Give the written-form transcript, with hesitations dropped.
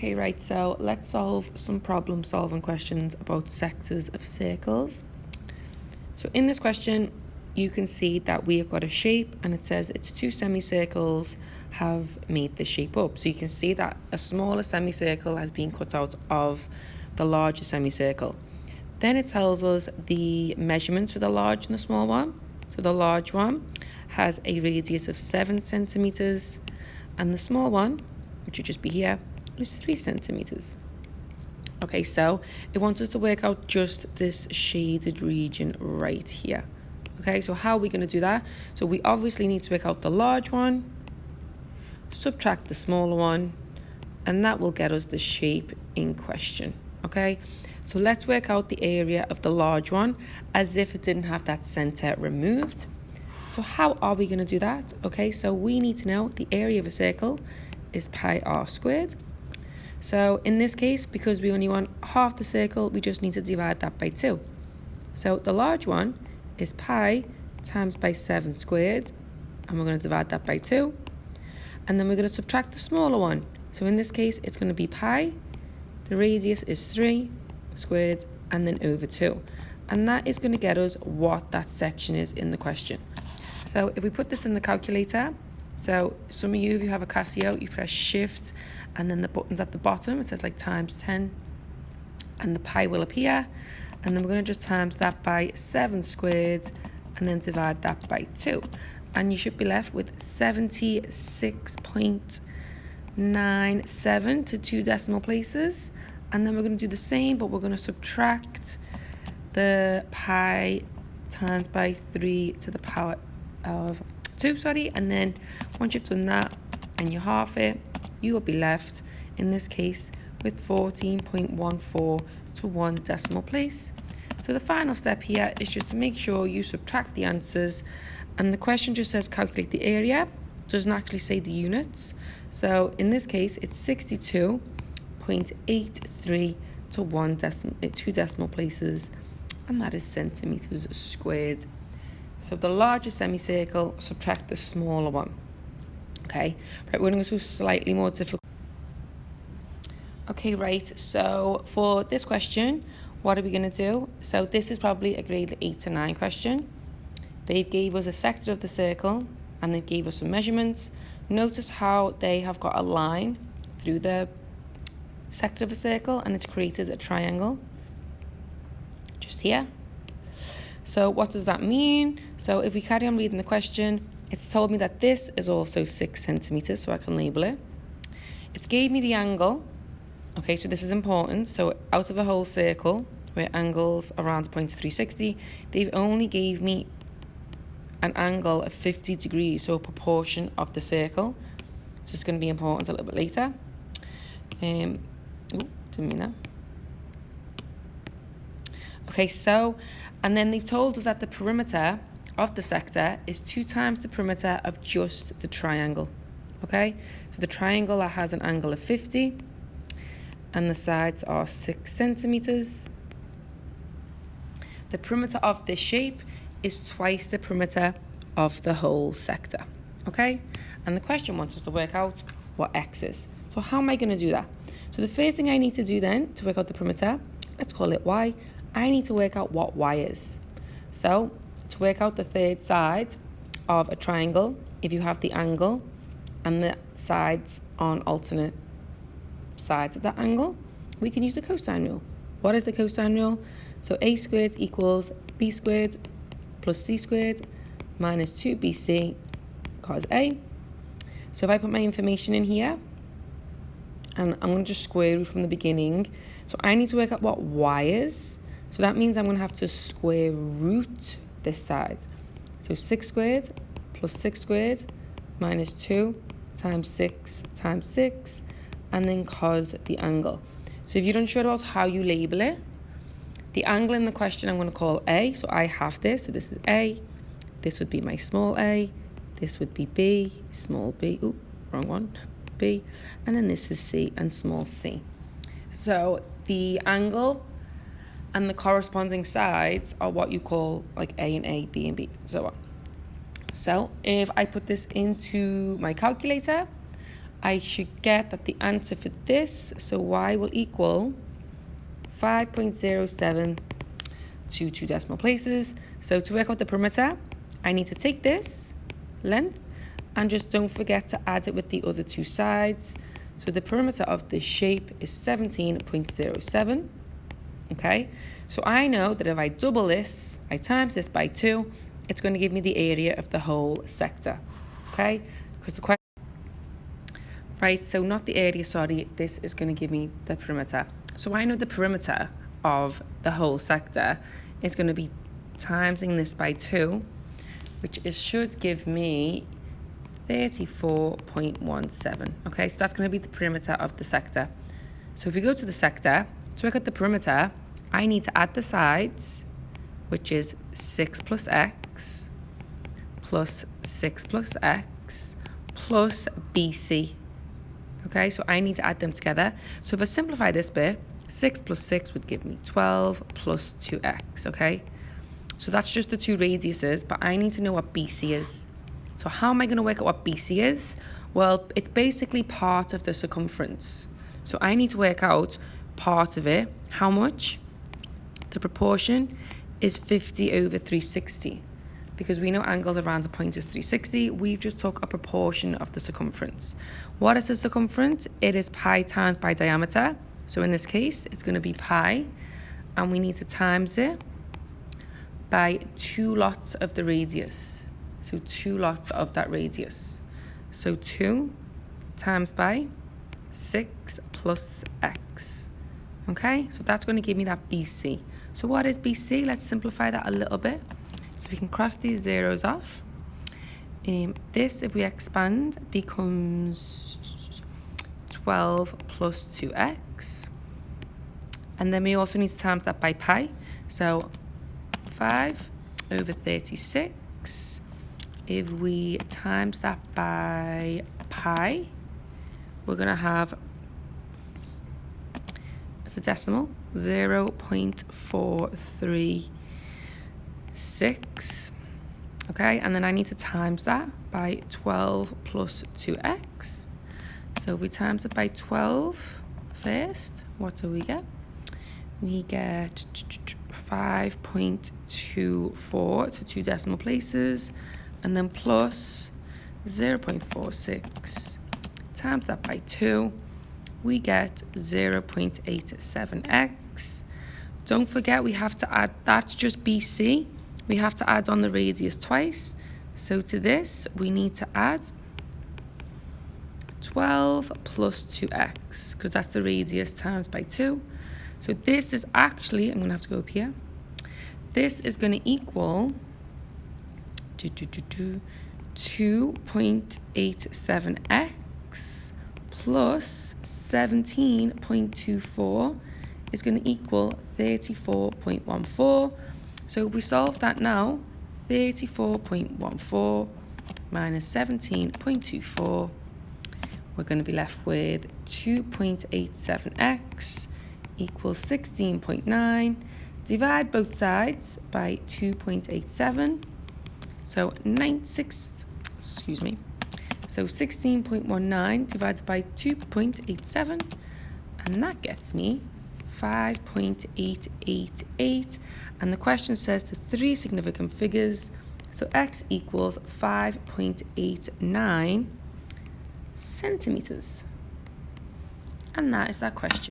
Okay, right, so let's solve some problem-solving questions about sectors of circles. So in this question, you can see that we have got a shape and it says it's two semicircles have made the shape up. So you can see that a smaller semicircle has been cut out of the larger semicircle. Then it tells us the measurements for the large and the small one. So the large one has a radius of 7 centimeters and the small one, which would just be here, is 3 centimeters. Okay, so it wants us to work out just this shaded region right here. Okay, so how are we going to do that? So we obviously need to work out the large one, subtract the smaller one, and that will get us the shape in question. Okay, so let's work out the area of the large one as if it didn't have that center removed. So how are we going to do that? Okay, so we need to know the area of a circle is pi r squared. So in this case, because we only want half the circle, we just need to divide that by 2. So the large one is pi times by 7 squared, and we're going to divide that by 2. And then we're going to subtract the smaller one. So in this case, it's going to be pi, the radius is 3 squared, and then over 2. And that is going to get us what that section is in the question. So if we put this in the calculator, so some of you, if you have a Casio, you press shift and then the buttons at the bottom, it says like times 10 and the pi will appear. And then we're going to just times that by 7 squared and then divide that by 2. And you should be left with 76.97 to 2 decimal places. And then we're going to do the same, but we're going to subtract the pi times by 3 to the power of 2, and then once you've done that and you half it, you will be left in this case with 14.14 to 1 decimal place. So the final step here is just to make sure you subtract the answers, and the question just says calculate the area, doesn't actually say the units. So in this case it's 62.83 to 2 decimal places, and that is centimeters squared. So the larger semicircle, subtract the smaller one. Okay, right, we're going to go to slightly more difficult. Okay, right, so for this question, what are we going to do? So this is probably a grade 8 to 9 question. They gave us a sector of the circle and they gave us some measurements. Notice how they have got a line through the sector of a circle and it's created a triangle just here. So what does that mean? So if we carry on reading the question, it's told me that this is also 6 centimeters, so I can label it. It's gave me the angle. Okay, so this is important. So out of a whole circle, where angles are around a point of 360, they've only gave me an angle of 50 degrees, so a proportion of the circle. So it's going to be important a little bit later. Didn't mean that. Okay, so, and then they've told us that the perimeter of the sector is 2 times the perimeter of just the triangle. Okay, so the triangle that has an angle of 50 and the sides are 6 centimeters. The perimeter of this shape is twice the perimeter of the whole sector. Okay, and the question wants us to work out what x is. So how am I going to do that? So the first thing I need to do then to work out the perimeter, let's call it y. I need to work out what y is. So to work out the third side of a triangle, if you have the angle and the sides on alternate sides of that angle, we can use the cosine rule. What is the cosine rule? So a squared equals b squared plus c squared minus 2bc cos a. So if I put my information in here, and I'm going to just square root from the beginning. So I need to work out what y is. So that means I'm going to have to square root this side. So 6 squared plus 6 squared minus 2 times 6 times 6, and then cos the angle. So if you're unsure about how you label it, the angle in the question I'm going to call A. So I have this. So this is A. This would be my small a. This would be B, small b. Ooh, wrong one. B. And then this is C and small c. So the angle and the corresponding sides are what you call like A and A, B and B, so on. So if I put this into my calculator, I should get that the answer for this, so y will equal 5.07 to 2 decimal places. So to work out the perimeter, I need to take this length and just don't forget to add it with the other two sides. So the perimeter of this shape is 17.07. Okay, so I know that if I double this, I times this by 2, it's going to give me the area of the whole sector. Okay, because the question, right, so not the area, sorry, this is going to give me the perimeter. So I know the perimeter of the whole sector is going to be timesing this by 2, which should give me 34.17. Okay, so that's going to be the perimeter of the sector. So if we go to the sector, to work out the perimeter, I need to add the sides, which is 6 plus x plus 6 plus x plus BC. Okay, so I need to add them together. So if I simplify this bit, 6 plus 6 would give me 12 plus 2x, okay? So that's just the two radiuses, but I need to know what BC is. So how am I going to work out what BC is? Well, it's basically part of the circumference. So I need to work out part of it. How much? The proportion is 50 over 360. Because we know angles around a point is 360, we've just took a proportion of the circumference. What is the circumference? It is pi times by diameter. So in this case, it's going to be pi, and we need to times it by 2 lots of the radius. So 2 lots of that radius. So 2 times by 6 plus x. Okay, so that's going to give me that BC. So what is BC? Let's simplify that a little bit. So we can cross these zeros off. This, if we expand, becomes 12 plus 2x. And then we also need to times that by pi. So 5 over 36. If we times that by pi, we're going to have, as a decimal, 0.436. Okay, and then I need to times that by 12 plus 2x. So if we times it by 12 first, what do we get? We get 5.24 to 2 decimal places, and then plus 0.46 times that by 2, we get 0.87x. Don't forget, we have to add, that's just BC. We have to add on the radius twice. So to this, we need to add 12 plus 2x, because that's the radius times by 2. So this is actually, I'm going to have to go up here. This is going to equal 2.87x plus 17.24 is going to equal 34.14. So if we solve that now, 34.14 minus 17.24, we're going to be left with 2.87x equals 16.9. Divide both sides by 2.87. So 16.19 divided by 2.87, and that gets me 5.888. And the question says the 3 significant figures, so x equals 5.89 centimeters. And that is that question.